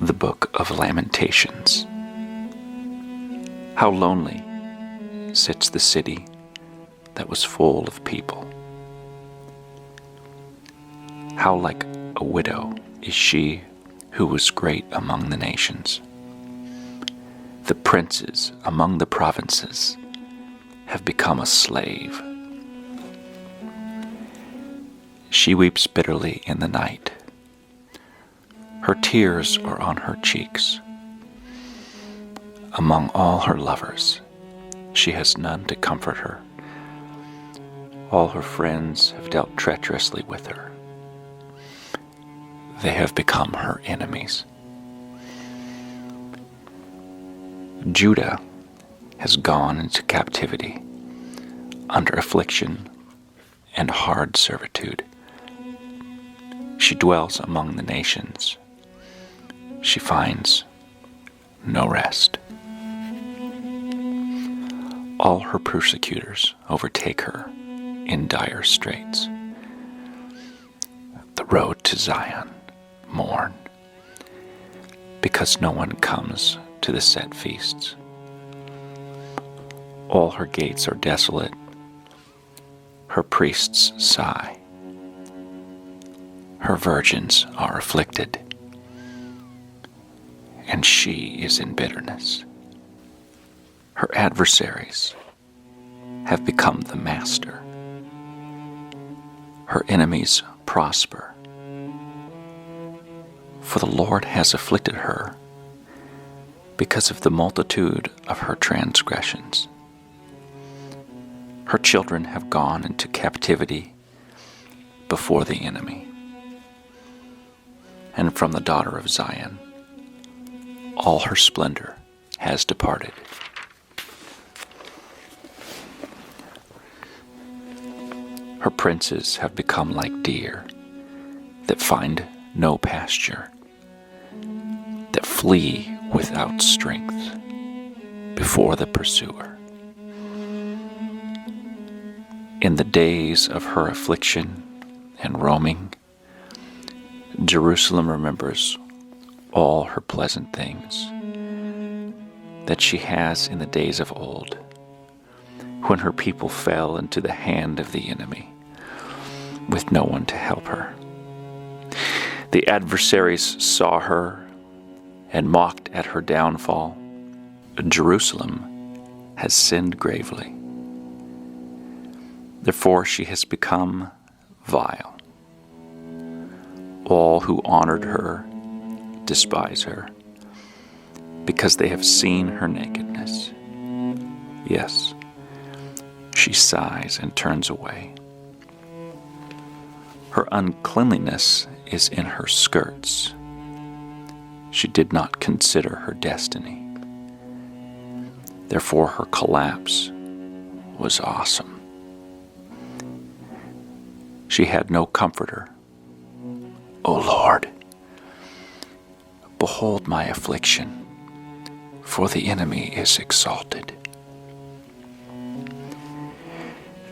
the book of Lamentations. How lonely sits the city that was full of people. How like a widow is she who was great among the nations. The princes among the provinces have become a slave. She weeps bitterly in the night. Her tears are on her cheeks. Among all her lovers, she has none to comfort her. All her friends have dealt treacherously with her. They have become her enemies. Judah has gone into captivity, under affliction and hard servitude. She dwells among the nations. She finds no rest. All her persecutors overtake her in dire straits. The road to Zion mourn, because no one comes to the set feasts. All her gates are desolate. Her priests sigh. Her virgins are afflicted, and she is in bitterness. Her adversaries have become the master. Her enemies prosper. For the Lord has afflicted her because of the multitude of her transgressions. Her children have gone into captivity before the enemy. And from the daughter of Zion, all her splendor has departed. Her princes have become like deer that find no pasture, that flee without strength before the pursuer. In the days of her affliction and roaming, Jerusalem remembers all her pleasant things that she has in the days of old, when her people fell into the hand of the enemy, with no one to help her. The adversaries saw her and mocked at her downfall. Jerusalem has sinned gravely. Therefore she has become vile. All who honored her despise her, because they have seen her nakedness. Yes, she sighs and turns away. Her uncleanliness is in her skirts. She did not consider her destiny. Therefore her collapse was awesome. She had no comforter. O Lord, behold my affliction, for the enemy is exalted.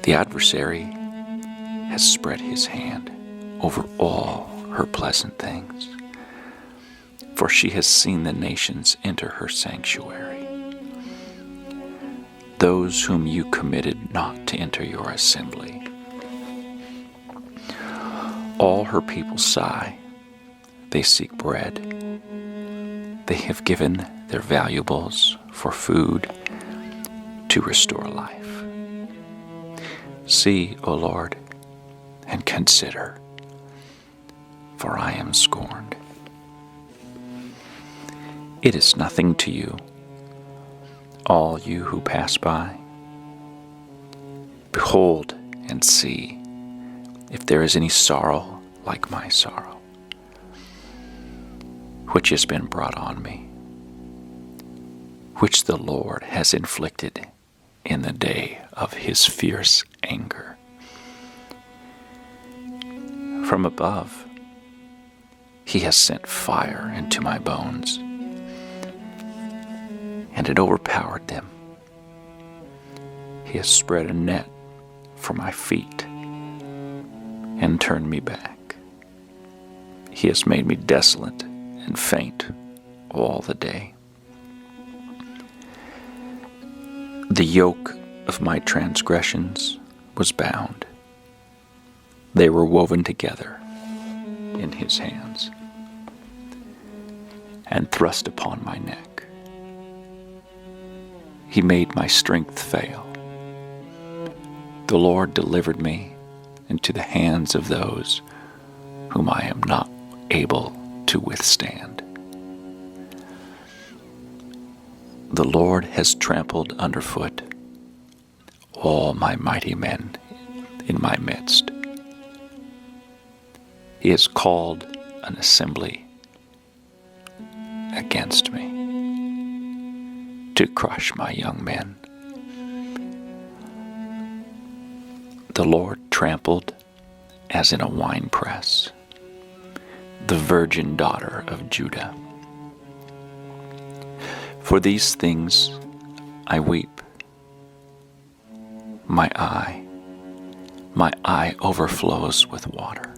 The adversary has spread his hand over all her pleasant things, for she has seen the nations enter her sanctuary, those whom you committed not to enter your assembly. All her people sigh, they seek bread. They have given their valuables for food to restore life. See, O Lord, and consider, for I am scorned. It is nothing to you, all you who pass by. Behold and see if there is any sorrow like my sorrow, which has been brought on me, which the Lord has inflicted in the day of his fierce anger. From above, he has sent fire into my bones, and it overpowered them. He has spread a net for my feet and turned me back. He has made me desolate and faint all the day. The yoke of my transgressions was bound. They were woven together in his hands and thrust upon my neck. He made my strength fail. The Lord delivered me into the hands of those whom I am not able to withstand. The Lord has trampled underfoot all my mighty men in my midst. He has called an assembly against me to crush my young men. The Lord trampled as in a winepress the virgin daughter of Judah. For these things I weep. My eye overflows with water,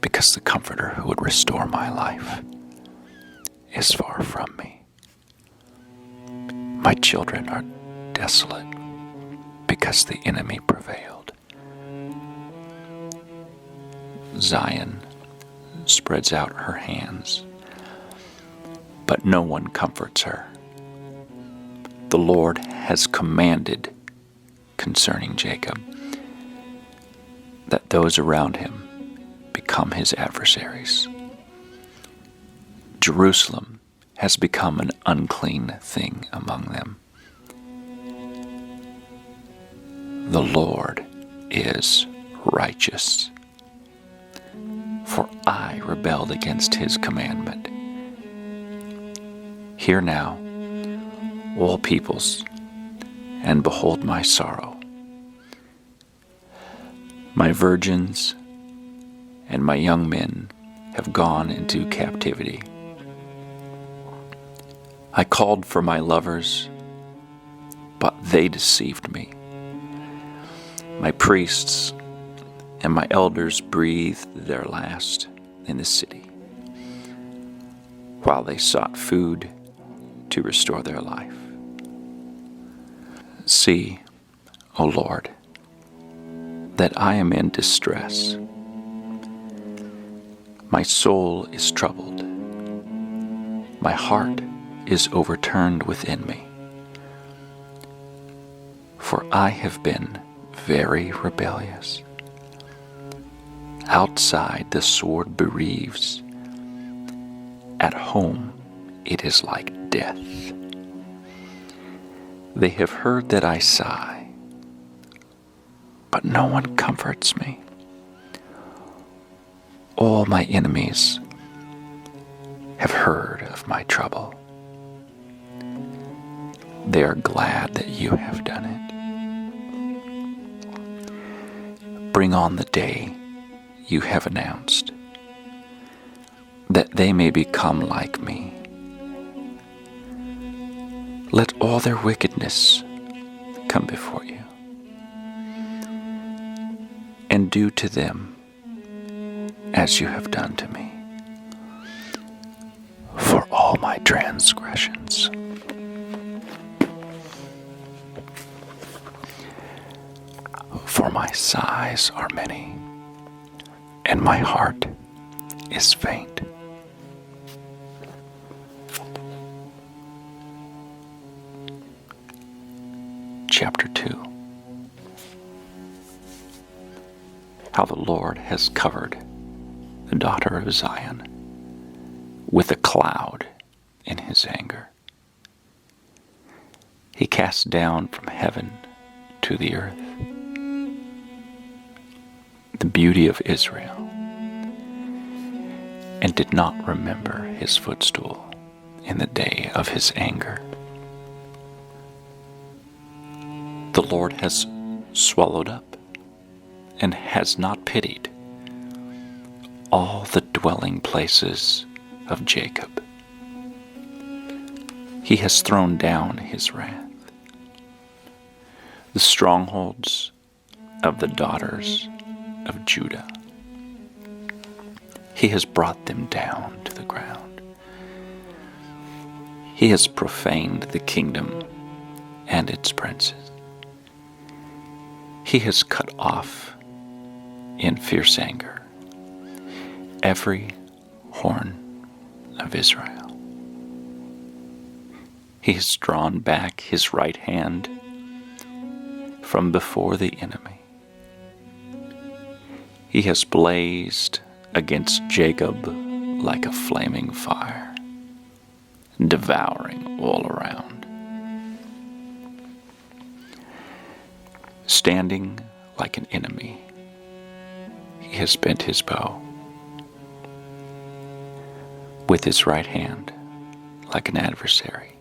because the Comforter who would restore my life is far from me. My children are desolate, because the enemy prevailed. Zion spreads out her hands, but no one comforts her. The Lord has commanded concerning Jacob that those around him become his adversaries. Jerusalem has become an unclean thing among them. The Lord is righteous, for I rebelled against his commandment. Hear now, all peoples, and behold my sorrow. My virgins and my young men have gone into captivity. I called for my lovers, but they deceived me. My priests and my elders breathed their last in the city, while they sought food to restore their life. See, O Lord, that I am in distress. My soul is troubled. My heart is overturned within me. For I have been very rebellious. Outside the sword bereaves. At home it is like death. They have heard that I sigh, but no one comforts me. All my enemies have heard of my trouble. They are glad that you have done it. Bring on the day you have announced, that they may become like me. Let all their wickedness come before you, and do to them as you have done to me, for all my transgressions. For my sighs are many, and my heart is faint. Chapter 2. How the Lord has covered the daughter of Zion with a cloud in his anger. He cast down from heaven to the earth the beauty of Israel, and did not remember his footstool in the day of his anger. The Lord has swallowed up and has not pitied all the dwelling places of Jacob. He has thrown down his wrath. The strongholds of the daughters of Judah, he has brought them down to the ground. He has profaned the kingdom and its princes. He has cut off in fierce anger every horn of Israel. He has drawn back his right hand from before the enemy. He has blazed against Jacob like a flaming fire, devouring all around. Standing like an enemy, he has bent his bow. With his right hand, like an adversary,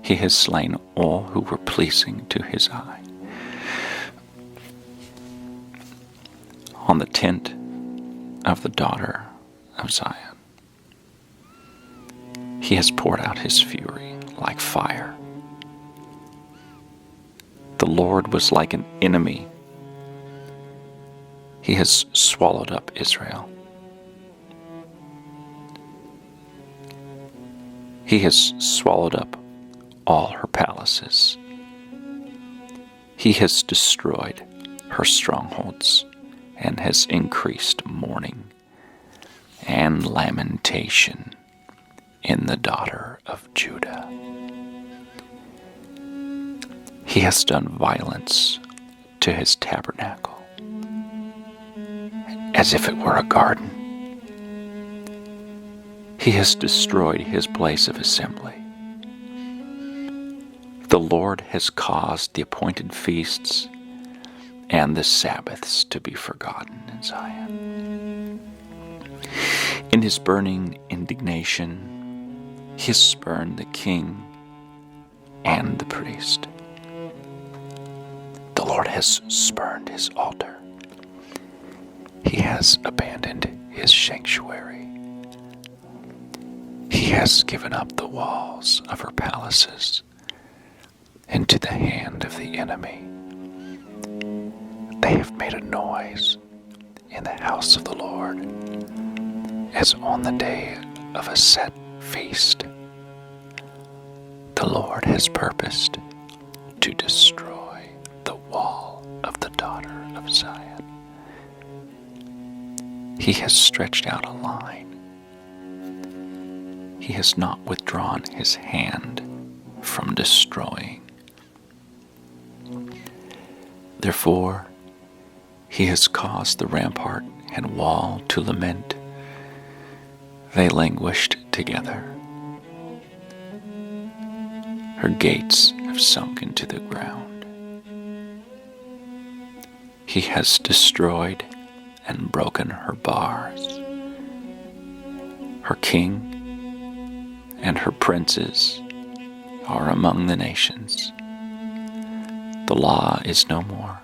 he has slain all who were pleasing to his eye. On the tent of the daughter of Zion, he has poured out his fury like fire. The Lord was like an enemy. He has swallowed up Israel. He has swallowed up all her palaces. He has destroyed her strongholds and has increased mourning and lamentation in the daughter of Judah. He has done violence to his tabernacle, as if it were a garden. He has destroyed his place of assembly. The Lord has caused the appointed feasts and the Sabbaths to be forgotten in Zion. In his burning indignation, he has spurned the king and the priest. The Lord has spurned his altar. He has abandoned his sanctuary. He has given up the walls of her palaces into the hand of the enemy. They have made a noise in the house of the Lord, as on the day of a set feast. The Lord has purposed to destroy the wall of the daughter of Zion. He has stretched out a line. He has not withdrawn his hand from destroying. Therefore, he has caused the rampart and wall to lament. They languished together. Her gates have sunk into the ground. He has destroyed and broken her bars. Her king and her princes are among the nations. The law is no more,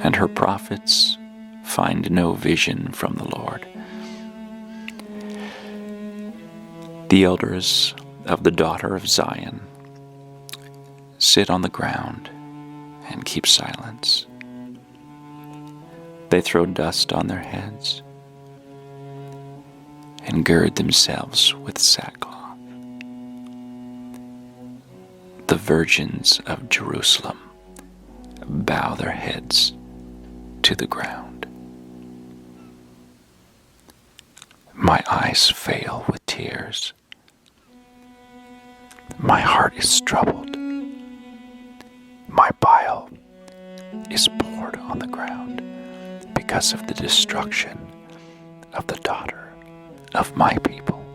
and her prophets find no vision from the Lord. The elders of the daughter of Zion sit on the ground and keep silence. They throw dust on their heads and gird themselves with sackcloth. The virgins of Jerusalem bow their heads to the ground. My eyes fail with tears. My heart is troubled. My bile is poured on the ground because of the destruction of the daughter of my people,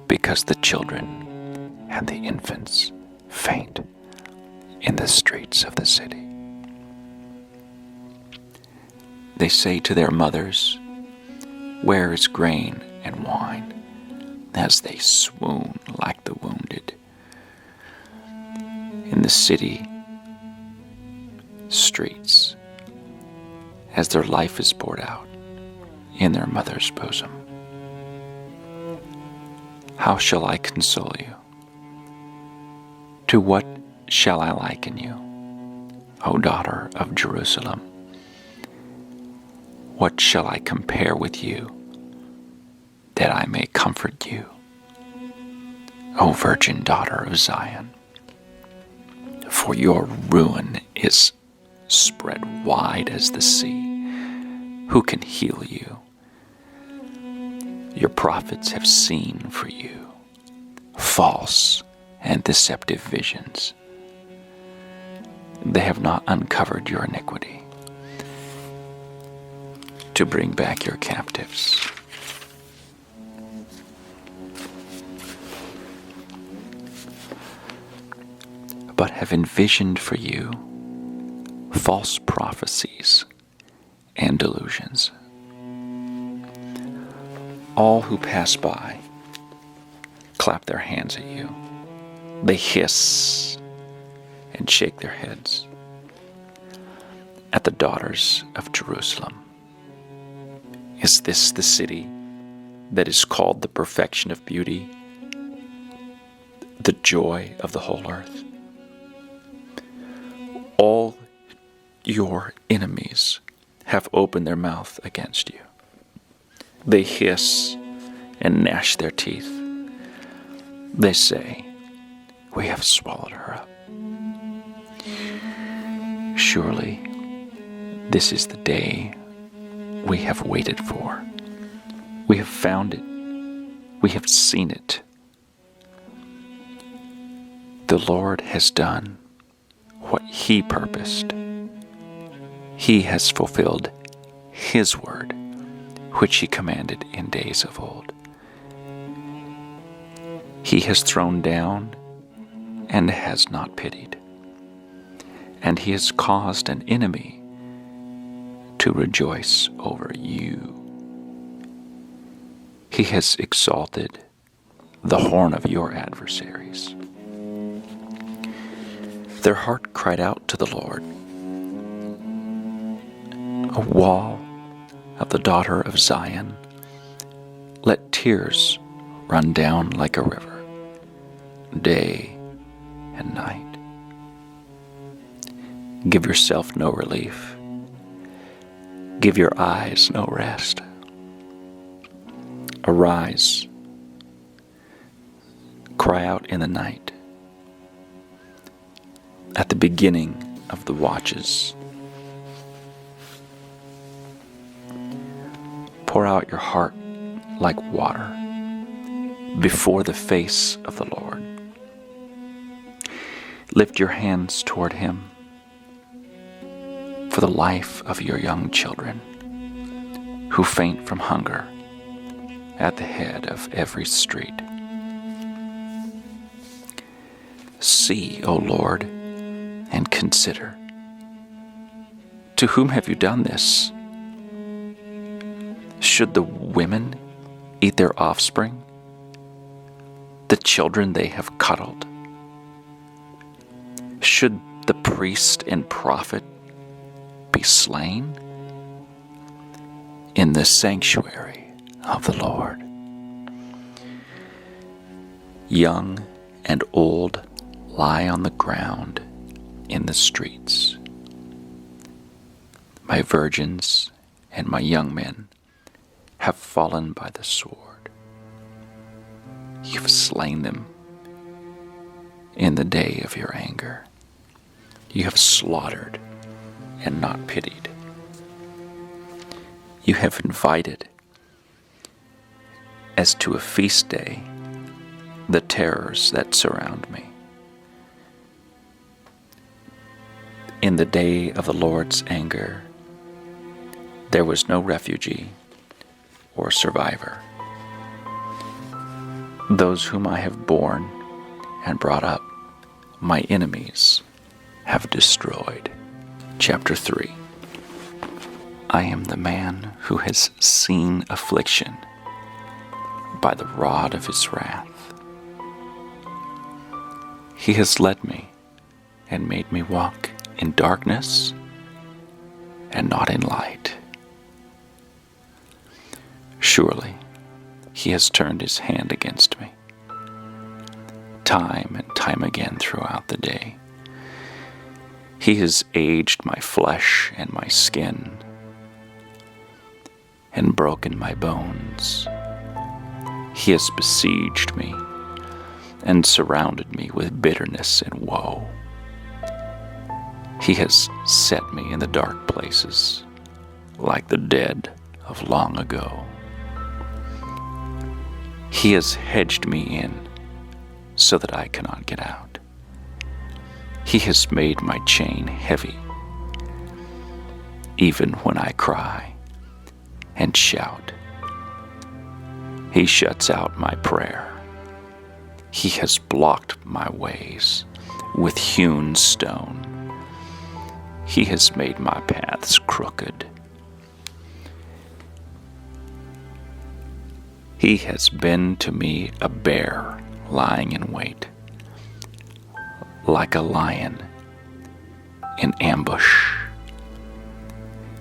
because the children and the infants faint in the streets of the city. They say to their mothers, "Where is grain and wine?" as they swoon like the wounded. In the city streets, as their life is poured out in their mother's bosom. How shall I console you? To what shall I liken you, O daughter of Jerusalem? What shall I compare with you, that I may comfort you O virgin daughter of Zion, for your ruin is spread wide as the sea. Who can heal you? Your prophets have seen for you false and deceptive visions. They have not uncovered your iniquity to bring back your captives. But have envisioned for you false prophecies and delusions. All who pass by clap their hands at you. They hiss and shake their heads at the daughters of Jerusalem. Is this the city that is called the perfection of beauty, the joy of the whole earth? All your enemies have opened their mouth against you. They hiss and gnash their teeth. They say, "We have swallowed her up." Surely, this is the day we have waited for. We have found it. We have seen it. The Lord has done what He purposed. He has fulfilled His word, which He commanded in days of old. He has thrown down and has not pitied, and He has caused an enemy to rejoice over you. He has exalted the horn of your adversaries. Their heart cried out to the Lord. A wall of the daughter of Zion, let tears run down like a river, day and night. Give yourself no relief. Give your eyes no rest. Arise, cry out in the night. At the beginning of the watches, pour out your heart like water before the face of the Lord. Lift your hands toward Him for the life of your young children who faint from hunger at the head of every street. See, O Lord, and consider. To whom have you done this? Should the women eat their offspring, the children they have cuddled? Should the priest and prophet be slain in the sanctuary of the Lord? Young and old lie on the ground in the streets. My virgins and my young men have fallen by the sword. You've slain them in the day of your anger. You have slaughtered and not pitied. You have invited, as to a feast day, the terrors that surround me. In the day of the Lord's anger, there was no refugee or survivor. Those whom I have borne and brought up, my enemies have destroyed. Chapter 3. I am the man who has seen affliction by the rod of His wrath. He has led me and made me walk in darkness and not in light. Surely He has turned His hand against me, time and time again throughout the day. He has aged my flesh and my skin, and broken my bones. He has besieged me and surrounded me with bitterness and woe. He has set me in the dark places, like the dead of long ago. He has hedged me in so that I cannot get out. He has made my chain heavy, even when I cry and shout. He shuts out my prayer. He has blocked my ways with hewn stone. He has made my paths crooked. He has been to me a bear lying in wait, like a lion in ambush.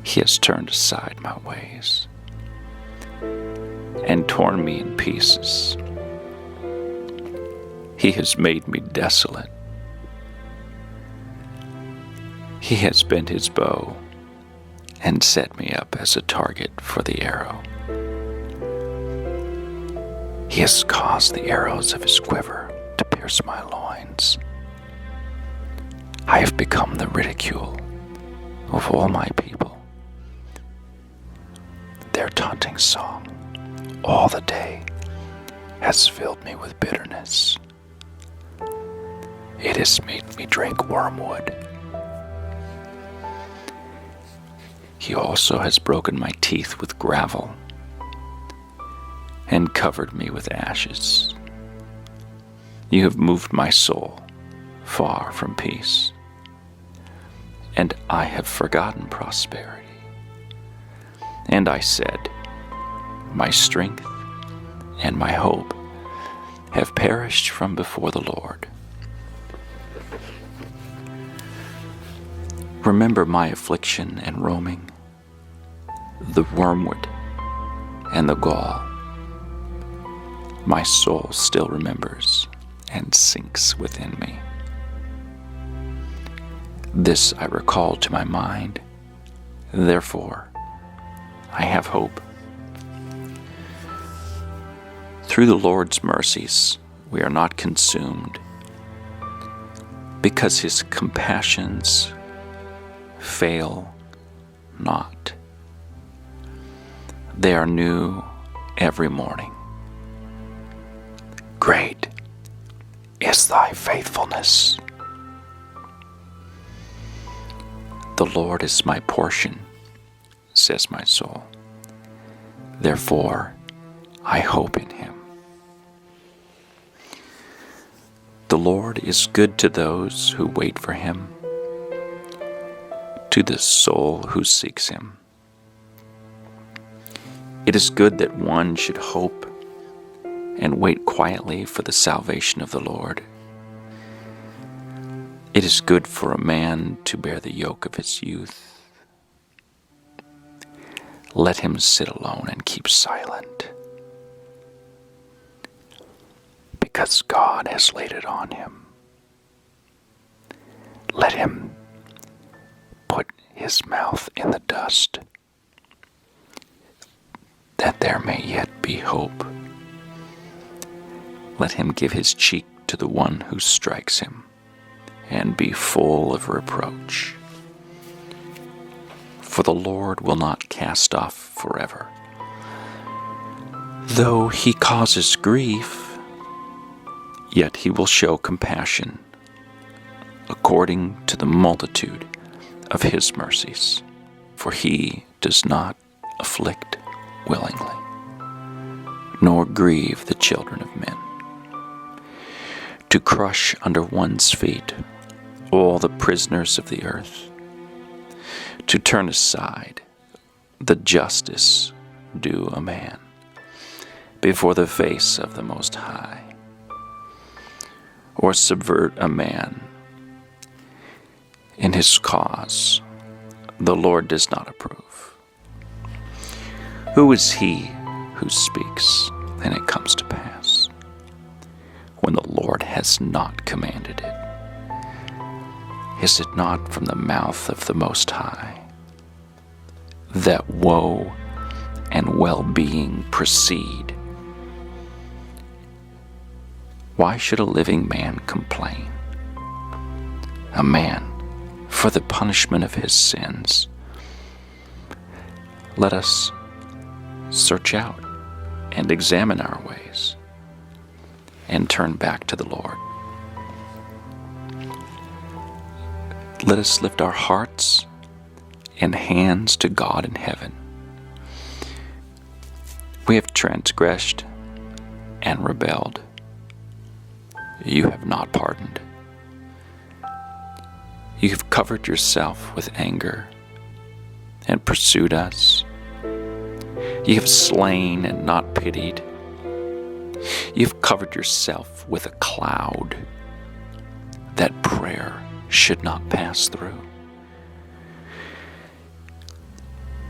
He has turned aside my ways and torn me in pieces. He has made me desolate. He has bent his bow and set me up as a target for the arrow. He has caused the arrows of his quiver to pierce my loins. I have become the ridicule of all my people. Their taunting song all the day has filled me with bitterness. It has made me drink wormwood. He also has broken my teeth with gravel and covered me with ashes. You have moved my soul far from peace, and I have forgotten prosperity. And I said, my strength and my hope have perished from before the Lord. Remember my affliction and roaming, the wormwood and the gall. My soul still remembers and sinks within me. This I recall to my mind, therefore I have hope. Through the Lord's mercies we are not consumed, because his compassions fail not. They are new every morning. Great is thy faithfulness. The Lord is my portion, says my soul. Therefore, I hope in him. The Lord is good to those who wait for him, to the soul who seeks him. It is good that one should hope and wait quietly for the salvation of the Lord. It is good for a man to bear the yoke of his youth. Let him sit alone and keep silent, because God has laid it on him. Let him put his mouth in the dust, that there may yet be hope. Let him give his cheek to the one who strikes him, and be full of reproach. For the Lord will not cast off forever. Though he causes grief, yet he will show compassion, according to the multitude of his mercies. For he does not afflict willingly, nor grieve the children of men. To crush under one's feet all the prisoners of the earth, to turn aside the justice due a man before the face of the Most High, or subvert a man in his cause, the Lord does not approve. Who is he who speaks, and it comes to pass, when the Lord has not commanded it? Is it not from the mouth of the Most High that woe and well-being proceed? Why should a living man complain? A man for the punishment of his sins. Let us search out and examine our ways and turn back to the Lord. Let us lift our hearts and hands to God in heaven. We have transgressed and rebelled. You have not pardoned. You have covered yourself with anger and pursued us. You have slain and not pitied. You have covered yourself with a cloud that prayer should not pass through.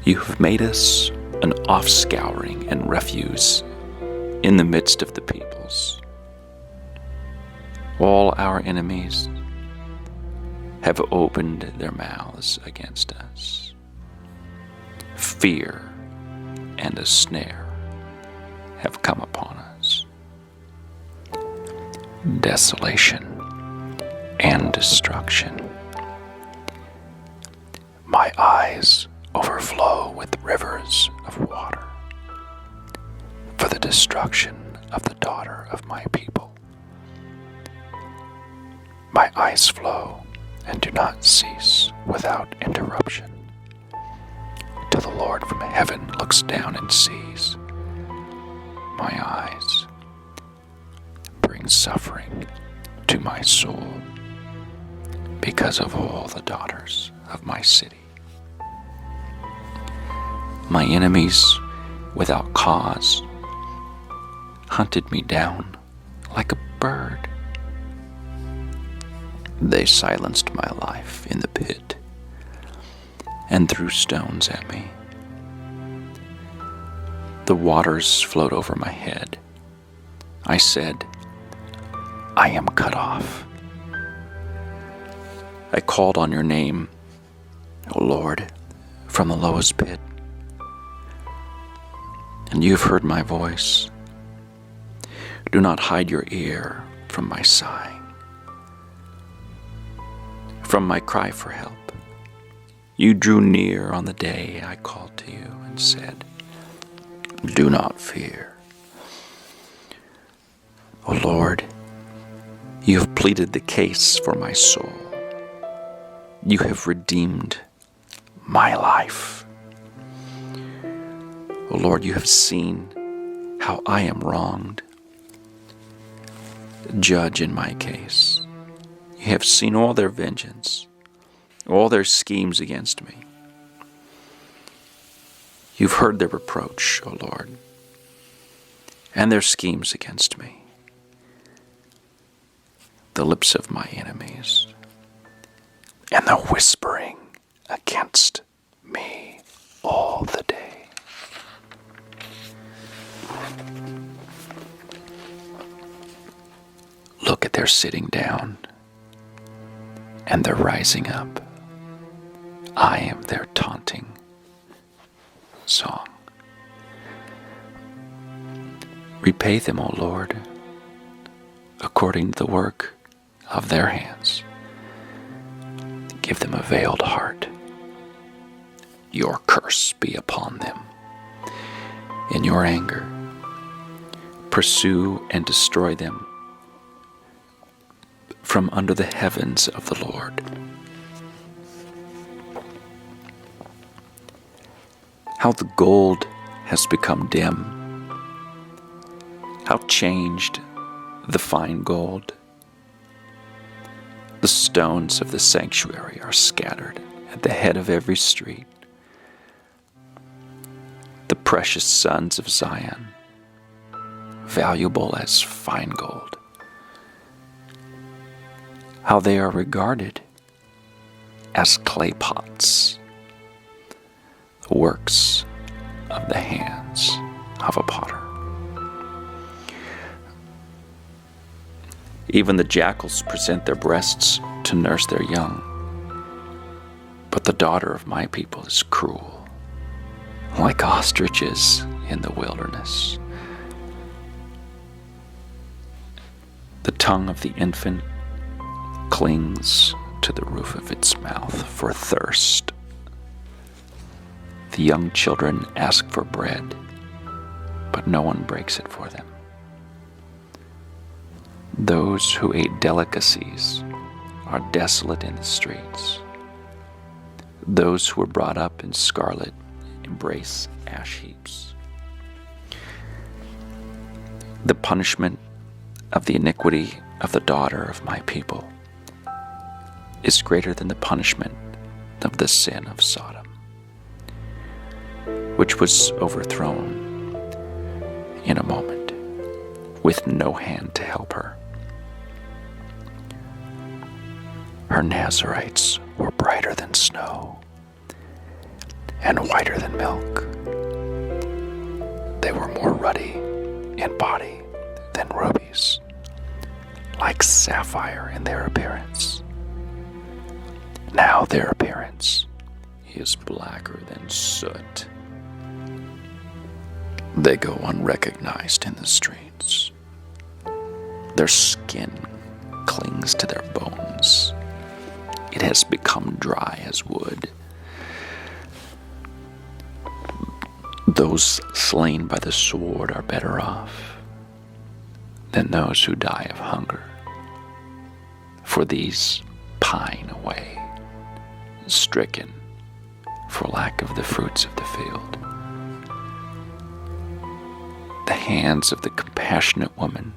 You have made us an offscouring and refuse in the midst of the peoples. All our enemies have opened their mouths against us. Fear and a snare have come upon us. Desolation and destruction. My eyes overflow with rivers of water for the destruction of the daughter of my people. My eyes flow and do not cease without interruption, till the Lord from heaven looks down and sees. My eyes bring suffering to my soul because of all the daughters of my city. My enemies, without cause, hunted me down like a bird. They silenced my life in the pit and threw stones at me. The waters flowed over my head. I said, I am cut off. I called on your name, O Lord, from the lowest pit, and you have heard my voice. Do not hide your ear from my sighing, from my cry for help. You drew near on the day I called to you and said, do not fear. O Lord, you have pleaded the case for my soul. You have redeemed my life. O Lord, you have seen how I am wronged. Judge in my case. You have seen all their vengeance, all their schemes against me. You've heard their reproach, O Lord, and their schemes against me, the lips of my enemies, and the whispering against me all the day. Look at their sitting down and their rising up. I am their taunting song. Repay them, O Lord, according to the work of their hands. Give them a veiled heart. Your curse be upon them. In your anger, pursue and destroy them from under the heavens of the Lord. How the gold has become dim. How changed the fine gold. The stones of the sanctuary are scattered at the head of every street. The precious sons of Zion, valuable as fine gold. How they are regarded as clay pots, the works of the hands of a potter. Even the jackals present their breasts to nurse their young, but the daughter of my people is cruel, like ostriches in the wilderness. The tongue of the infant clings to the roof of its mouth for thirst. The young children ask for bread, but no one breaks it for them. Those who ate delicacies are desolate in the streets. Those who were brought up in scarlet embrace ash heaps. The punishment of the iniquity of the daughter of my people is greater than the punishment of the sin of Sodom, which was overthrown in a moment, with no hand to help her. Her Nazarites were brighter than snow and whiter than milk. They were more ruddy in body than rubies, like sapphire in their appearance. Now their appearance is blacker than soot. They go unrecognized in the streets. Their skin clings to their bones. It has become dry as wood. Those slain by the sword are better off than those who die of hunger, for these pine away, stricken for lack of the fruits of the field. The hands of the compassionate woman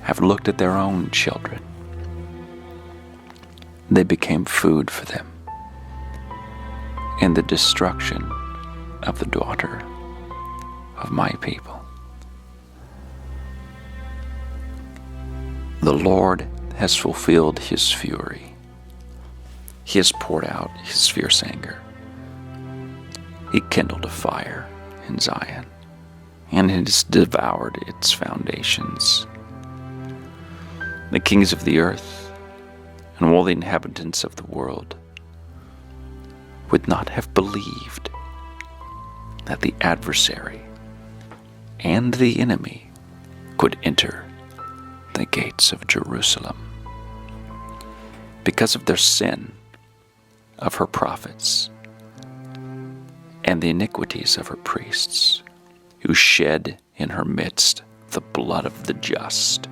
have looked at their own children. They became food for them in the destruction of the daughter of my people. The Lord has fulfilled his fury. He has poured out his fierce anger. He kindled a fire in Zion, and it has devoured its foundations. The kings of the earth and all the inhabitants of the world would not have believed that the adversary and the enemy could enter the gates of Jerusalem because of their sin of her prophets and the iniquities of her priests, who shed in her midst the blood of the just.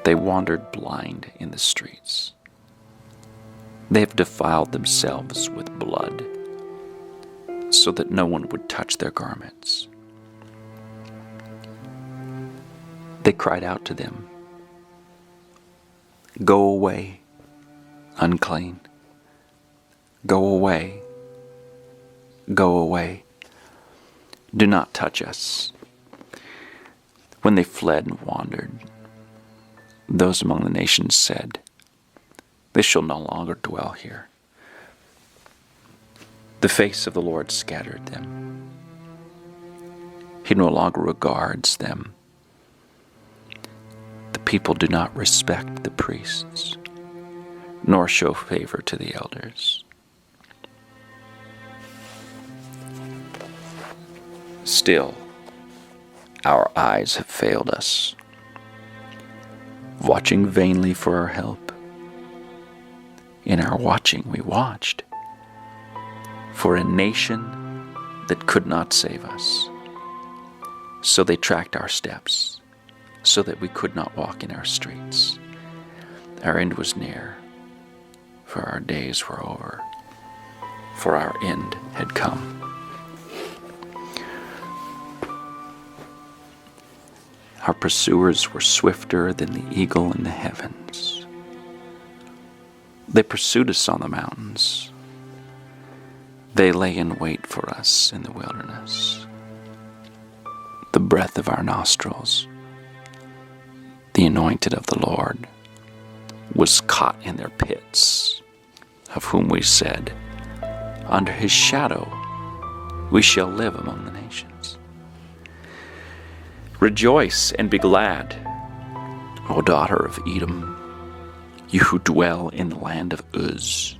They wandered blind in the streets. They have defiled themselves with blood, so that no one would touch their garments. They cried out to them, "Go away, unclean. Go away. Go away. Do not touch us." When they fled and wandered, those among the nations said, "They shall no longer dwell here." The face of the Lord scattered them. He no longer regards them. The people do not respect the priests, nor show favor to the elders. Still, our eyes have failed us, watching vainly for our help. In our watching we watched for a nation that could not save us. So they tracked our steps, so that we could not walk in our streets. Our end was near, for our days were over, for our end had come. Our pursuers were swifter than the eagle in the heavens. They pursued us on the mountains. They lay in wait for us in the wilderness. The breath of our nostrils, the anointed of the Lord, was caught in their pits, of whom we said, "Under his shadow we shall live among the nations." Rejoice and be glad, O daughter of Edom, you who dwell in the land of Uz.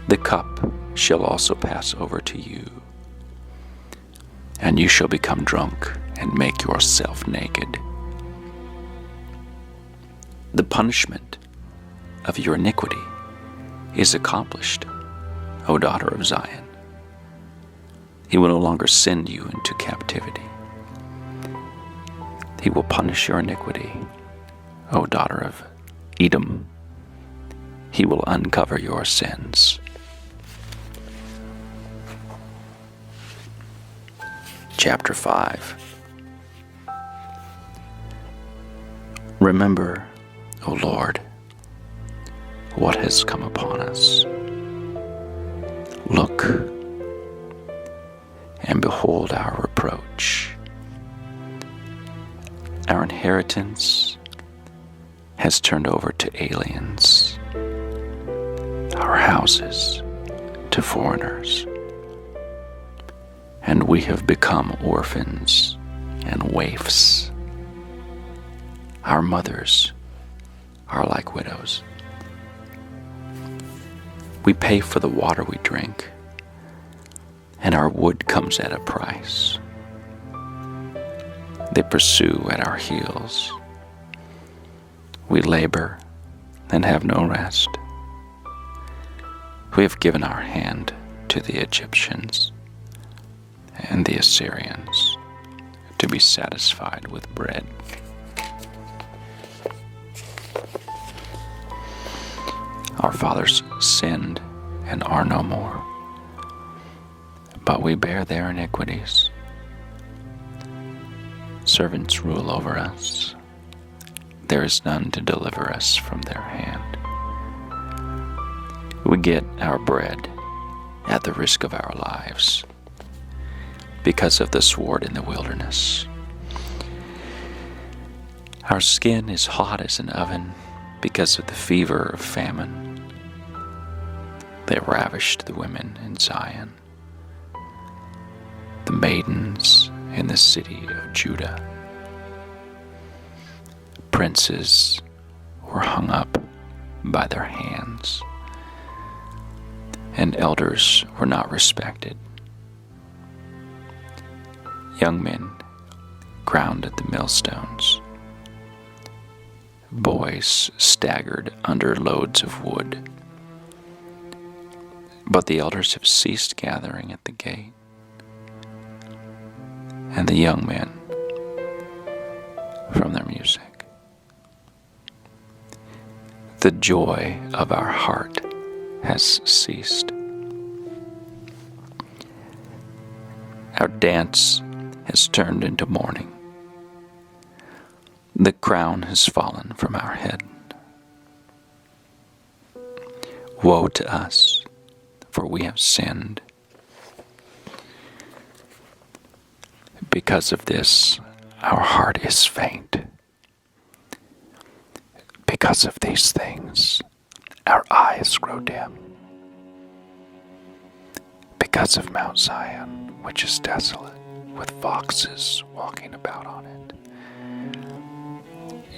The cup shall also pass over to you, and you shall become drunk and make yourself naked. The punishment of your iniquity is accomplished, O daughter of Zion. He will no longer send you into captivity. He will punish your iniquity, O daughter of Edom. He will uncover your sins. Chapter 5. Remember, O Lord, what has come upon us. Look and behold our reproach. Our inheritance has turned over to aliens, our houses to foreigners, and we have become orphans and waifs. Our mothers are like widows. We pay for the water we drink, and our wood comes at a price. They pursue at our heels. We labor and have no rest. We have given our hand to the Egyptians and the Assyrians to be satisfied with bread. Our fathers sinned and are no more, but we bear their iniquities. Servants rule over us. There is none to deliver us from their hand. We get our bread at the risk of our lives because of the sword in the wilderness. Our skin is hot as an oven because of the fever of famine. They ravished the women in Zion, the maidens in the city of Judah. Princes were hung up by their hands, and elders were not respected. Young men ground at the millstones. Boys staggered under loads of wood. But the elders have ceased gathering at the gate, and the young men from their music. The joy of our heart has ceased. Our dance has turned into mourning. The crown has fallen from our head. Woe to us, for we have sinned. Because of this, our heart is faint. Because of these things, our eyes grow dim. Because of Mount Zion, which is desolate, with foxes walking about on it.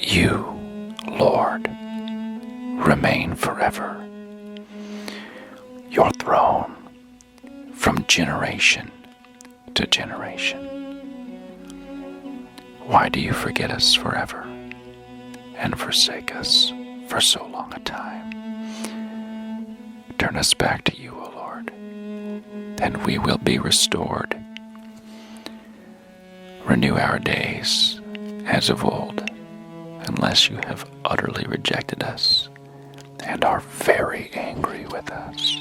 You, Lord, remain forever. Your throne from generation to generation. Why do you forget us forever and forsake us for so long a time? Turn us back to you, O Lord, and we will be restored. Renew our days as of old, unless you have utterly rejected us and are very angry with us.